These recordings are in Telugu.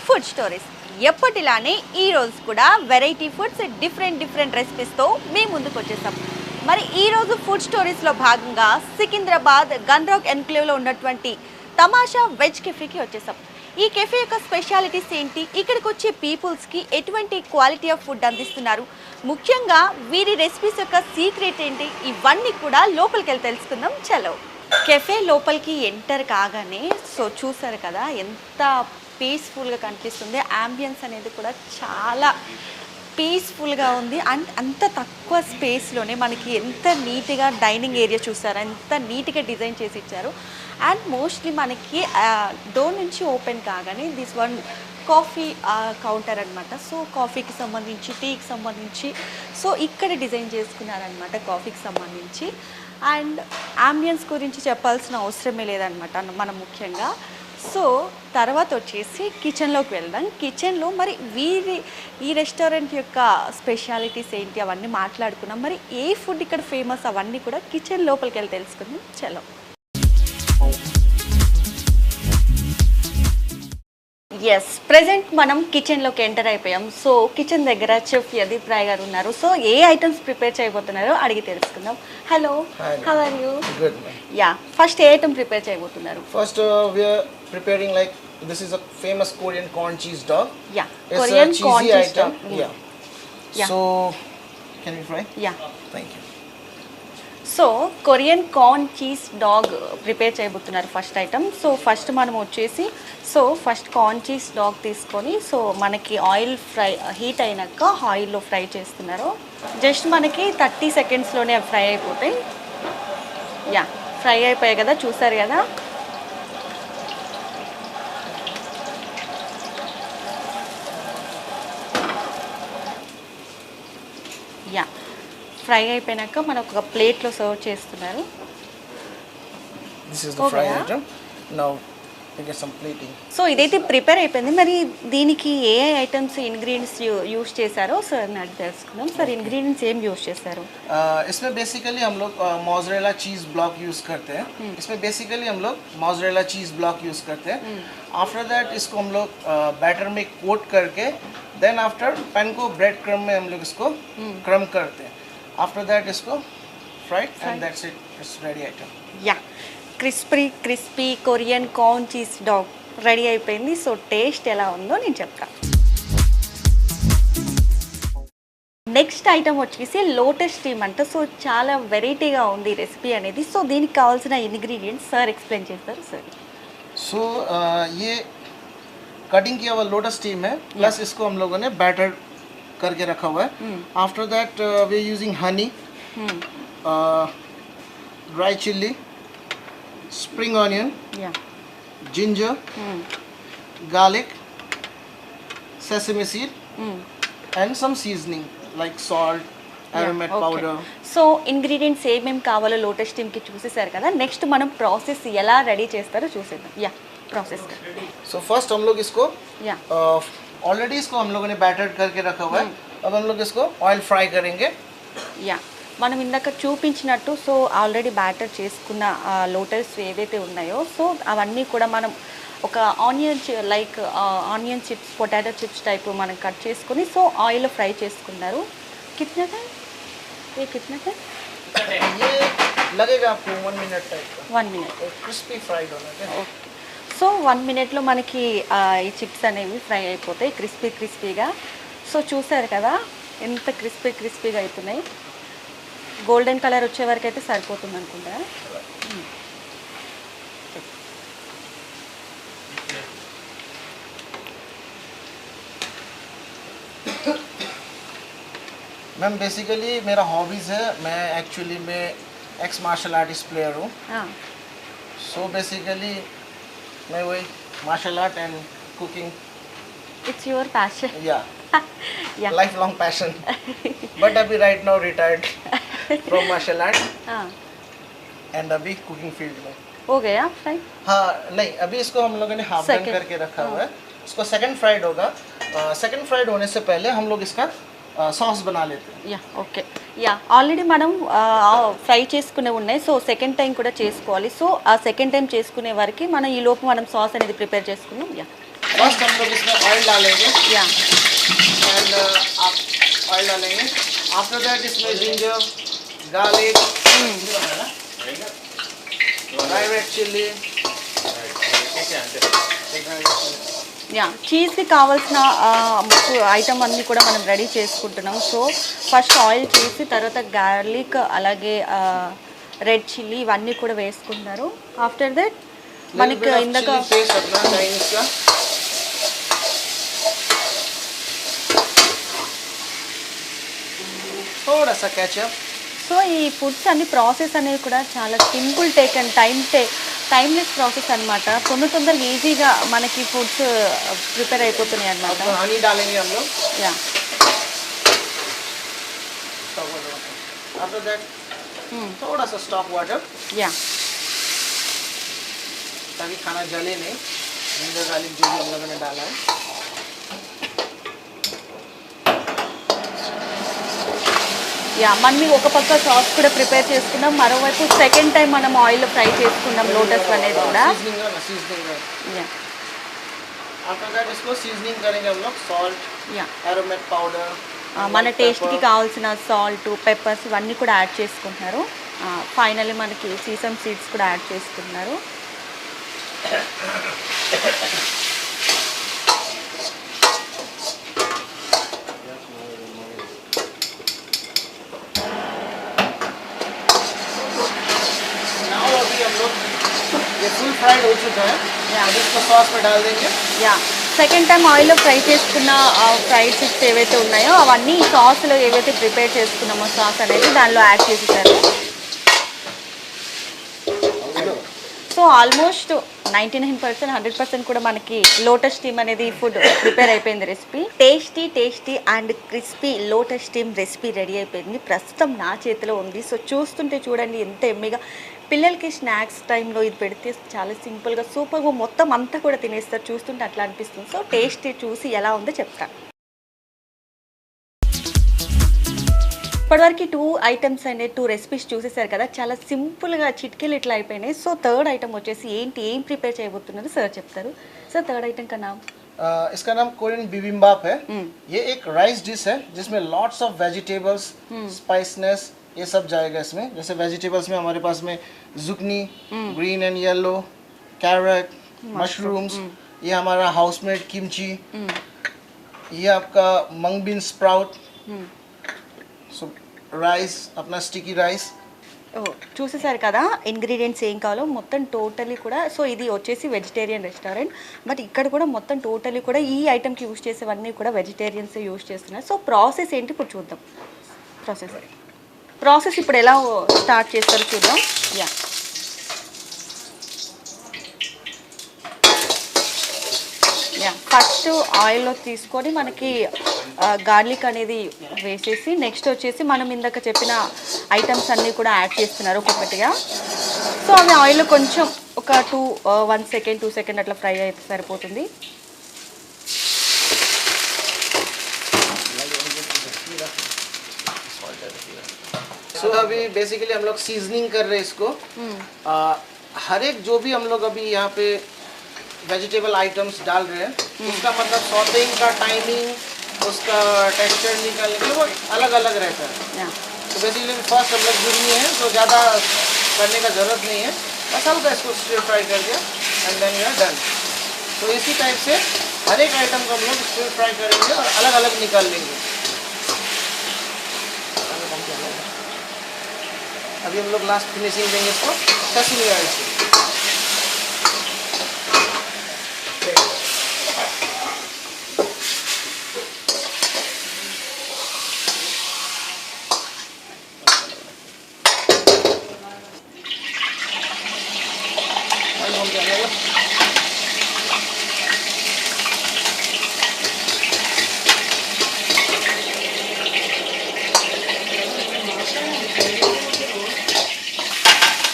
Food stories. ఎప్పటిలానే ఈ రోజు కూడా వెరైటీ ఫుడ్స్ డిఫరెంట్ రెసిపీస్తో మీ ముందుకు వచ్చేసాం. మరి ఈ రోజు ఫుడ్ స్టోరీస్లో భాగంగా సికింద్రాబాద్ గన్రాక్ ఎన్క్లేవ్లో ఉన్నటువంటి తమాషా వెజ్ కెఫేకి వచ్చేసాం. ఈ కెఫే యొక్క స్పెషాలిటీస్ ఏంటి, ఇక్కడికి వచ్చే పీపుల్స్కి ఎటువంటి క్వాలిటీ ఆఫ్ ఫుడ్ అందిస్తున్నారు, ముఖ్యంగా వీరి రెసిపీస్ యొక్క సీక్రెట్ ఏంటి, ఇవన్నీ కూడా లోపలికి వెళ్ళి తెలుసుకుందాం. చలో కెఫే లోపలికి ఎంటర్ కాగానే సో చూసారు కదా ఎంత పీస్ఫుల్గా కనిపిస్తుంది. యాంబియన్స్ అనేది కూడా చాలా పీస్ఫుల్గా ఉంది అండ్ అంత తక్కువ స్పేస్లోనే మనకి ఎంత నీట్గా డైనింగ్ ఏరియా చూసారు, ఎంత నీట్గా డిజైన్ చేసి ఇచ్చారు. అండ్ మోస్ట్లీ మనకి డోర్ నుంచి ఓపెన్ కాగానే దిస్ వన్ కాఫీ కౌంటర్ అనమాట. సో కాఫీకి సంబంధించి, టీకి సంబంధించి సో ఇక్కడ డిజైన్ చేసుకున్నారనమాట కాఫీకి సంబంధించి. అండ్ అంబియన్స్ గురించి చెప్పాల్సిన అవసరమే లేదనమాట మనం ముఖ్యంగా. సో తర్వాత వచ్చేసి కిచెన్లోకి వెళ్దాం. కిచెన్లో మరి ఈ రెస్టారెంట్ యొక్క స్పెషాలిటీస్ ఏంటి అవన్నీ మాట్లాడుకున్నాం. మరి ఏ ఫుడ్ ఇక్కడ ఫేమస్ అవన్నీ కూడా కిచెన్ లోపలికి వెళ్ళి తెలుసుకుందాం. చలో ఎస్, ప్రెజెంట్ మనం కిచెన్లోకి ఎంటర్ అయిపోయాం. సో కిచెన్ దగ్గర చెఫ్ యదీప్ రాయ్ గారు ఉన్నారు. సో ఏ ఐటమ్స్ ప్రిపేర్ చేయబోతున్నారో అడిగి తెలుసుకుందాం. Hello, how are you? Good. Yeah, first ఏ ఐటమ్ ప్రిపేర్ చేయబోతున్నారు? First, we are preparing like this is a famous Korean corn cheese dog. Yeah, It's Korean a cheesy corn cheese item. Dog. Yeah. Yeah. So, can we fry? Yeah, Thank you. So Korean corn cheese dog prepare చేయబోతున్నారు ఫస్ట్ ఐటమ్. సో ఫస్ట్ మనం వచ్చేసి ఫస్ట్ కార్న్ చీజ్ డాగ్ తీసుకొని సో మనకి ఆయిల్ ఫ్రై హీట్ అయినాక ఆయిల్లో ఫ్రై చేస్తున్నారు. జస్ట్ మనకి 30 సెకండ్స్లోనే ఫ్రై అయిపోతాయి. యా, ఫ్రై అయిపోయాయి కదా, చూసారు కదా. యా, ఫ్రై అయిపోయాక మనకు ఒక ప్లేట్లో సర్వ్ చేస్తున్నారు. This is the fry Okay. item. Now, we get some plating. So ఇదైతే ప్రిపేర్ అయిపోయింది. మరి దీనికి ఏ ఐటమ్స్ ఇంగ్రీడియంట్స్ యూస్ చేశారో సార్ నాకు తెలుసుకుందాం. సార్ ఇంగ్రీడియంట్స్ ఏం యూస్ చేశారు? इसमें बेसिकली हम लोग मोज़रेला चीज़ ब्लॉक यूज़ करते हैं. इसमें बेसिकली हम लोग मोज़रेला चीज़ ब्लॉक यूज़ करते हैं. आफ्टर दैट इसको हम लोग बैटर में कोट करके देन आफ्टर पैन को ब्रेड क्रम में हम लोग इसको क्रम करते हैं. आफ्टर दैट इसको fried and that's it, it's ready item. Yeah, crispy Korean corn cheese dog ready అయిపోయింది. సో టేస్ట్ ఎలా ఉందో నేను చెప్తాను. నెక్స్ట్ ఐటమ్ వచ్చేసి లోటస్ స్టీమ్ అంట. సో చాలా వెరైటీగా ఉంది రెసిపీ అనేది. సో దీనికి కావాల్సిన ఇంగ్రీడియంట్స్ సార్ ఎక్స్ప్లెయిన్ చేస్తారు సార్. सो ये कटिंग किया हुआ लोटस स्टीम है, प्लस इसको हम लोगों ने बैटर करके रखा हुआ है. After that we are using honey, dry chilli, spring onion, yeah, ginger, garlic, sesame seed, and some seasoning like salt, aromatic powder. So ingredients ఏమేమి కావాలో లోటస్ స్టీమ్కి చూసేసారు కదా. నెక్స్ట్ మనం ప్రాసెస్ ఎలా రెడీ చేస్తారో చూసేద్దాం. Yeah, process. So first हम लोग इसको యా, ऑलरेडी इसको हम लोगों ने बैटर करके रखा हुआ है. अब हम लोग इसको ऑयल फ्राई करेंगे. యా, మనం ఇందాక చూపించినట్టు సో ఆల్రెడీ బ్యాటర్ చేసుకున్న లోటస్ ఏవైతే ఉన్నాయో సో అవన్నీ కూడా మనం ఒక onion chips, potato chips type మనం కట్ చేసుకుని సో ఆయిల్లో ఫ్రై చేసుకున్నారు. కిतना टाइम? ये कितना टाइम? ये लगेगा आपको 1 मिनट टाइप का. 1 मिनट. क्रिस्पी फ्राइड होना चाहिए. ఓకే. సో 1 మినిట్లో మనకి ఈ చిప్స్ అనేవి ఫ్రై అయిపోతాయి క్రిస్పీగా. సో చూసారు కదా ఎంత క్రిస్పీగా అవుతున్నాయి. గోల్డెన్ కలర్ వచ్చే వరకు అయితే సరిపోతుంది అనుకుంటా. मैम बेसिकली मेरा हॉबीज़ है, मैं एक्चुअली में एक्स मार्शल आर्टिस्ट प्लेयर हूँ. सो बेसिकली मैं वही martial art and cooking, it's your passion. या yeah, life long passion. But अभी right now retired from martial art and अभी कुकिंग फील्ड में. हो गया फ्राई? हाँ नहीं, अभी इसको हम लोगों ने हाफ डन Second. करके रखा हुआ है. इसको सेकंड फ्राइड होगा. सेकंड फ्राइड होने से पहले हम लोग इसका सॉस बना लेते हैं. Yeah, okay. యా, ఆల్రెడీ మనం ఫ్రై చేసుకునే ఉన్నాయి. సో సెకండ్ టైం కూడా చేసుకోవాలి. సో ఆ సెకండ్ టైం చేసుకునే వరకు మనం ఈ లోపు మనం సాస్ అనేది ప్రిపేర్ చేసుకున్నాం. యా, फर्स्ट हम लोग इसमें ऑयल डालेंगे యా एंड आप ऑयल डालेंगे. आफ्टर दैट इसमें ginger, garlic, dry red chilli. Yeah చీజ్కి కావాల్సిన ఐటమ్ అన్నీ కూడా మనం రెడీ చేసుకుంటున్నాం. సో ఫస్ట్ ఆయిల్ చేసి తర్వాత గార్లిక్ అలాగే రెడ్ చిల్లీ ఇవన్నీ కూడా వేసుకుంటున్నారు. ఆఫ్టర్ దట్ మనకి ఇందాక पेस्ट अपना चाइनीज का. थोड़ा सा केचप. సో ఈ ఫుడ్స్ అన్ని ప్రాసెస్ అనేవి కూడా చాలా simple take and timeless process అనమాట. తొందరగా ఈజీగా మనకి ఫుడ్స్ ప్రిపేర్ అయిపోతున్నాయి అనమాట. हनी डालेंगे हम लोग. యా आफ्टर दैट थोड़ा सा स्टॉक वाटर యా ताकि खाना जले नहीं. जिंजर गार्लिक जो भी हम लोगों ने डाला है. యా మనం ఒక పక్క సాస్ కూడా ప్రిపేర్ చేసుకున్నాం, మరోవైపు సెకండ్ టైం మనం ఆయిల్ ఫ్రై చేసుకున్నాం లోటస్ అనేది కూడా. सीजनिंग యా आफ्टर दैट इसको सीजनिंग करेंगे हम लोग. सॉल्ट, యా एरोमेट पाउडर, మన టేస్ట్కి కావాల్సిన సాల్ట్, పెప్పర్స్ ఇవన్నీ కూడా యాడ్ చేసుకుంటున్నారు. ఫైనల్లీ మనకి సీసమ్ సీడ్స్ కూడా యాడ్ చేసుకుంటున్నారు. नाउ अभी हम लोग ये फुल फ्राइड हो चुका है. Yeah. अब इसको सॉस में डाल देंगे. యా సెకండ్ టైం ఆయిల్లో ఫ్రై చేసుకున్న ఫ్రైడ్ చిప్స్ ఏవైతే ఉన్నాయో అవన్నీ ఈ సాస్లో ఏవైతే ప్రిపేర్ చేసుకున్నామో సాస్ అనేది దానిలో యాడ్ చేసేసారు. సో ఆల్మోస్ట్ 99% 100% కూడా మనకి లోటస్ స్టీమ్ అనేది ఫుడ్ ప్రిపేర్ అయిపోయింది. Recipe tasty and crispy lotus steam recipe ready అయిపోయింది. ప్రస్తుతం నా చేతిలో ఉంది. సో చూస్తుంటే చూడండి ఎంత ఎమ్మిగా. పిల్లలకి స్నాక్స్ టైంలో ఇది పెడితే చాలా సింపుల్గా సూపర్గా మొత్తం అంతా కూడా తినేస్తారు. చూస్తుంటే అట్లా అనిపిస్తుంది. సో టేస్ట్ చూసి ఎలా ఉందో చెప్తాను. ఇప్పటివరకు 2 ఐటమ్స్ అండ్ 2 రెసిపీస్ చూసేసారు కదా, చాలా సింపుల్గా చిటికెలు ఇట్లా అయిపోయినాయి. సో థర్డ్ ఐటమ్ వచ్చేసి ఏం ప్రిపేర్ చేయబోతున్నారు సార్ చెప్తారు. సార్ థర్డ్ ఐటమ్ కన్నా इसका नाम कोरियन बिबिम्बाप है. ये एक राइस डिश है जिसमें लॉट्स ऑफ वेजिटेबल्स, स्पाइसनेस ये सब जाएगा इसमें. जैसे वेजिटेबल्स में हमारे पास में zucchini, green and yellow, carrot, mushrooms, ये हमारा हाउसमेड किमची, ये आपका mung bean sprout, so rice अपना स्टिकी राइस. చూసేసారు కదా ఇంగ్రీడియంట్స్ ఏం కావాలో మొత్తం టోటలీ కూడా. సో ఇది వచ్చేసి వెజిటేరియన్ రెస్టారెంట్, బట్ ఇక్కడ కూడా మొత్తం టోటలీ కూడా ఈ ఐటమ్కి యూజ్ చేసేవన్నీ కూడా వెజిటేరియన్స్ యూజ్ చేస్తున్నారు. సో ప్రాసెస్ ఏంటి ఇప్పుడు చూద్దాం. ప్రాసెస్ ఇప్పుడు ఎలా స్టార్ట్ చేస్తారో చూద్దాం. యా ఫస్ట్ ఆయిల్లో తీసుకొని మనకి గార్లిక్ అనేది వేసేసి నెక్స్ట్ వచ్చేసి మనం ఇందాక చెప్పిన ఐటమ్స్ అన్నీ కూడా యాడ్ చేస్తున్నారు ఒక్కొక్కటిగా. సో అవి ఆయిల్లో కొంచెం ఒక 1 సెకండ్ 2 సెకండ్ అట్లా ఫ్రై అయితే సరిపోతుంది. सो अभी बेसिकली हम लोग सीजनिंग कर रहे हैं इसको. हर एक जो भी हम लोग अभी यहाँ पे वेजिटेबल आइटम्स डाल रहे हैं उसका मतलब सॉटिंग का टाइमिंग, उसका टेक्सचर निकालने के लिए वो अलग अलग रहता है. तो बेसिकली फर्स्ट हम लोग भुनी है तो ज़्यादा करने का ज़रूरत नहीं है. बस हल्का इसको स्टिर फ्राई कर दिया and then you are done. तो इसी टाइप से हर एक आइटम को हम लोग स्टिर फ्राई करेंगे और अलग अलग निकाल लेंगे. अभी हम लोग लास्ट फिनिशिंग देंगे इसको सेसमी ऑयल से.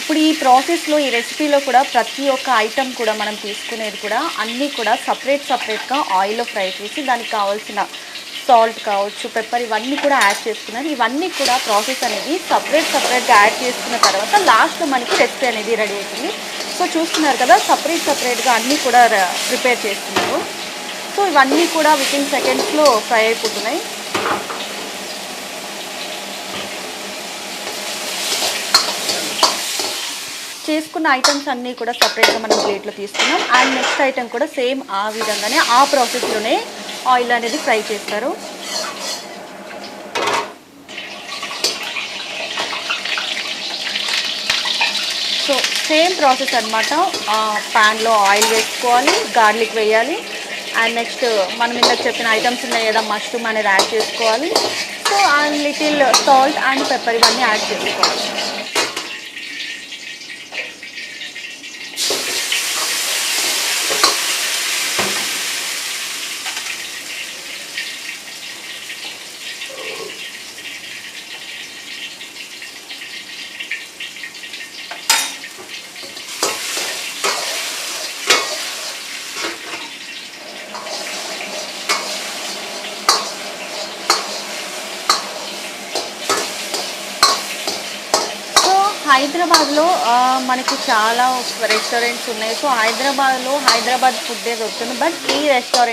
ఇప్పుడు ఈ ప్రాసెస్లో ఈ రెసిపీలో కూడా ప్రతి ఒక్క ఐటమ్ కూడా మనం తీసుకునేది కూడా అన్నీ కూడా సపరేట్గా ఆయిల్లో ఫ్రై చేసి దానికి కావాల్సిన సాల్ట్ కావచ్చు, పెప్పర్ ఇవన్నీ కూడా యాడ్ చేసుకున్నారు. ఇవన్నీ కూడా ప్రాసెస్ అనేది సపరేట్గా యాడ్ చేసుకున్న తర్వాత లాస్ట్లో మనకి రెసిపీ అనేది రెడీ అవుతుంది. సో చూస్తున్నారు కదా సపరేట్గా అన్నీ కూడా ప్రిపేర్ చేస్తున్నారు. సో ఇవన్నీ కూడా వితిన్ సెకండ్స్లో ఫ్రై అయిపోతున్నాయి. చేసుకున్న ఐటమ్స్ అన్నీ కూడా సపరేట్గా మనం ప్లేట్లో తీసుకున్నాం. అండ్ నెక్స్ట్ ఐటమ్ కూడా సేమ్ ఆ విధంగానే ఆ ప్రాసెస్లోనే ఆయిల్ అనేది ఫ్రై చేస్తారు. సో సేమ్ ప్రాసెస్ అనమాట. ప్యాన్లో ఆయిల్ వేసుకోవాలి, గార్లిక్ వేయాలి, అండ్ నెక్స్ట్ మనం ఇందాక చెప్పిన ఐటమ్స్ ఉన్నాయి కదా, మష్రూమ్ అనేది యాడ్ చేసుకోవాలి. So and little salt and pepper ఇవన్నీ యాడ్ చేసుకోవాలి. హైదరాబాద్లో మనకి చాలా రెస్టారెంట్స్ ఉన్నాయి. సో హైదరాబాద్లో హైదరాబాద్ ఫుడ్డే దొరుకుతుంది. బట్ ఈ రెస్టారెంట్